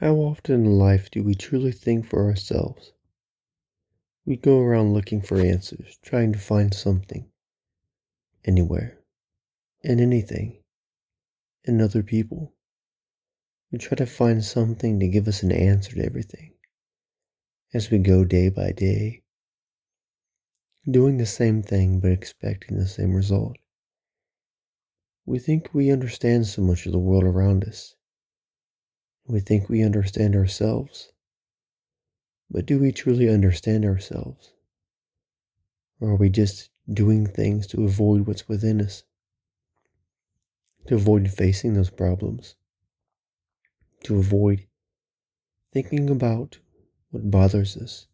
How often in life do we truly think for ourselves? We go around looking for answers, trying to find something, anywhere, in anything, in other people. We try to find something to give us an answer to everything as we go day by day, doing the same thing but expecting the same result. We think we understand so much of the world around us. We think we understand ourselves. But do we truly understand ourselves? Or are we just doing things to avoid what's within us? To avoid facing those problems? To avoid thinking about what bothers us,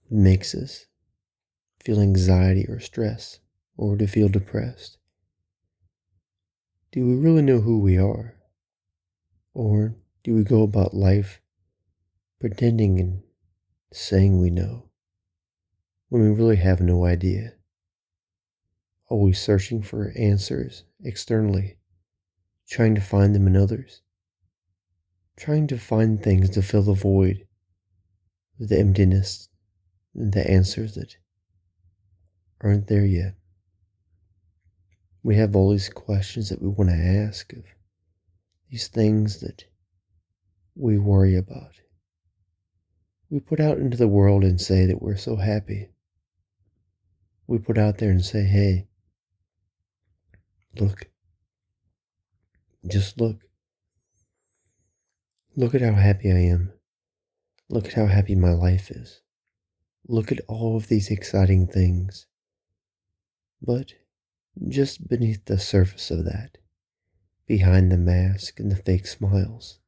what makes us feel anxiety or stress, or to feel depressed? Do we really know who we are? Or do we go about life pretending and saying we know when we really have no idea? Always searching for answers externally, trying to find them in others, trying to find things to fill the void, the emptiness, and the answers that aren't there yet. We have all these questions that we want to ask of these things that we worry about. We put out into the world and say that we're so happy. We put out there and say, hey, look, just look. Look at how happy I am. Look at how happy my life is. Look at all of these exciting things. But just beneath the surface of that, behind the mask and the fake smiles,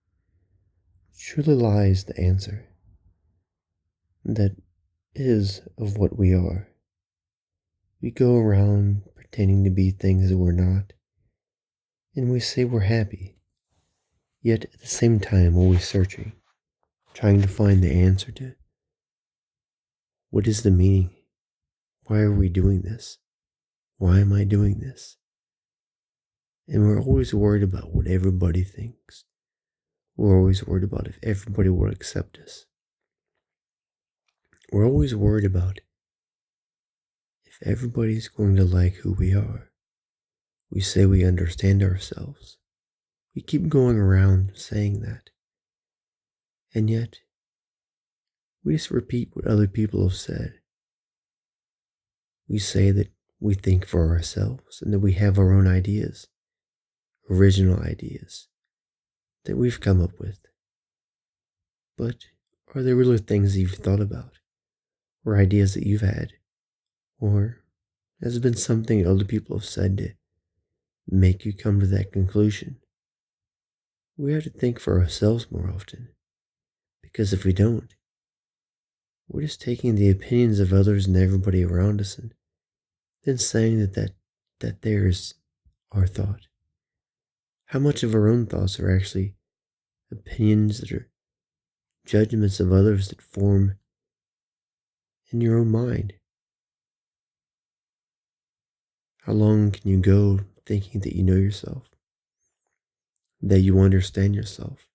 truly lies the answer that is of what we are. We go around pretending to be things that we're not, and we say we're happy, yet at the same time always searching, trying to find the answer to what is the meaning? Why are we doing this? Why am I doing this? And we're always worried about what everybody thinks. We're always worried about if everybody will accept us. We're always worried about if everybody's going to like who we are. We say we understand ourselves. We keep going around saying that. And yet, we just repeat what other people have said. We say that we think for ourselves and that we have our own ideas, original ideas that we've come up with. But are there really things that you've thought about, or ideas that you've had, or has it been something other people have said to make you come to that conclusion? We have to think for ourselves more often, because if we don't, we're just taking the opinions of others and everybody around us and then saying that there's our thought. How much of our own thoughts are actually opinions that are judgments of others that form in your own mind? How long can you go thinking that you know yourself, that you understand yourself?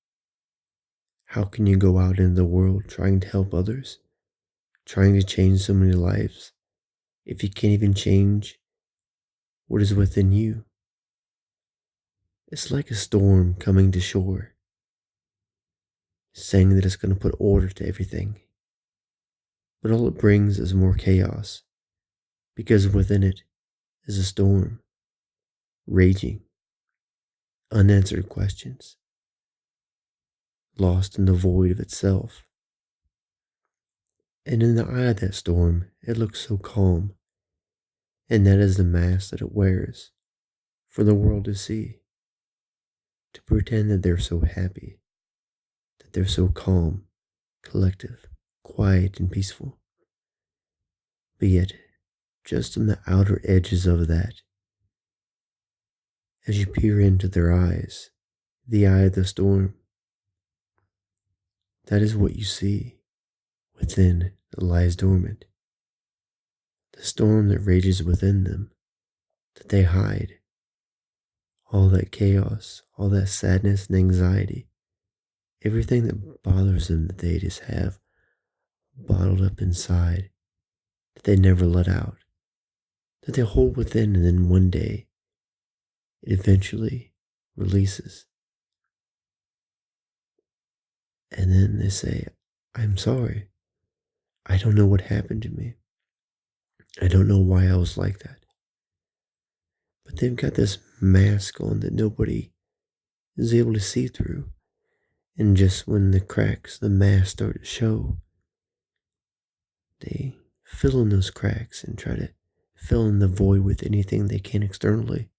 How can you go out into the world trying to help others, trying to change so many lives, if you can't even change what is within you? It's like a storm coming to shore, saying that it's going to put order to everything. But all it brings is more chaos, because within it is a storm, raging, unanswered questions, lost in the void of itself. And in the eye of that storm, it looks so calm, and that is the mask that it wears for the world to see, to pretend that they're so happy, that they're so calm, collective, quiet, and peaceful. But yet, just on the outer edges of that, as you peer into their eyes, the eye of the storm, that is what you see within that lies dormant. The storm that rages within them, that they hide. All that chaos, all that sadness and anxiety, everything that bothers them that they just have bottled up inside, that they never let out, that they hold within, and then one day it eventually releases. And then they say, I'm sorry. I don't know what happened to me. I don't know why I was like that. But they've got this mask on that nobody is able to see through. And just when the cracks, the mask start to show, they fill in those cracks and try to fill in the void with anything they can externally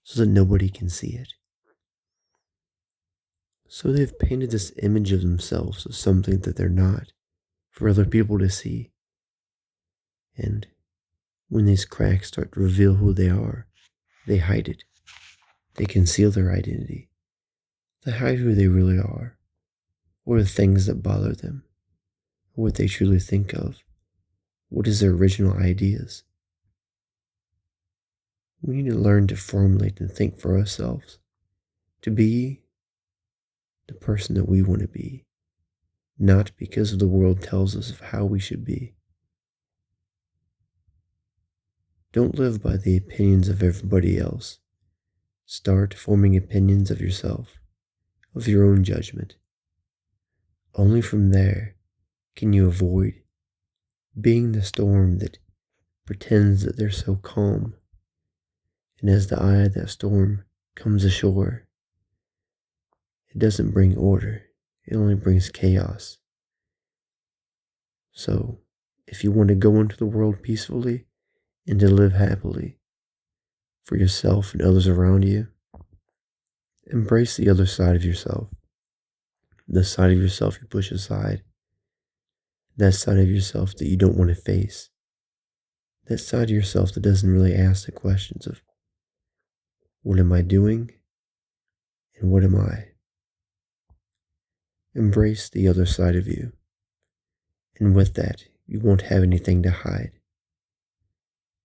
so that nobody can see it. So they've painted this image of themselves as something that they're not for other people to see. And when these cracks start to reveal who they are, they hide it. They conceal their identity. They hide who they really are, or the things that bother them, or what they truly think of. What is their original ideas? We need to learn to formulate and think for ourselves, to be the person that we want to be, not because the world tells us of how we should be. Don't live by the opinions of everybody else. Start forming opinions of yourself, of your own judgment. Only from there can you avoid being the storm that pretends that they're so calm. And as the eye of that storm comes ashore, it doesn't bring order, it only brings chaos. So, if you want to go into the world peacefully and to live happily for yourself and others around you, embrace the other side of yourself. The side of yourself you push aside. That side of yourself that you don't want to face. That side of yourself that doesn't really ask the questions of, what am I doing? And what am I? Embrace the other side of you. And with that, you won't have anything to hide.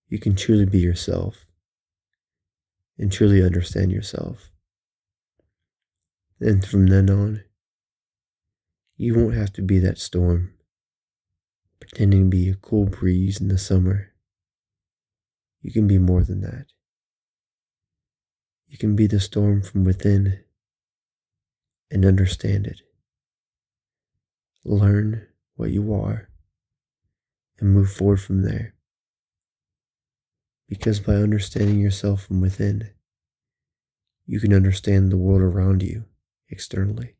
You can truly be yourself and truly understand yourself. And from then on, you won't have to be that storm, pretending to be a cool breeze in the summer. You can be more than that. You can be the storm from within and understand it. Learn what you are and move forward from there. Because by understanding yourself from within, you can understand the world around you externally.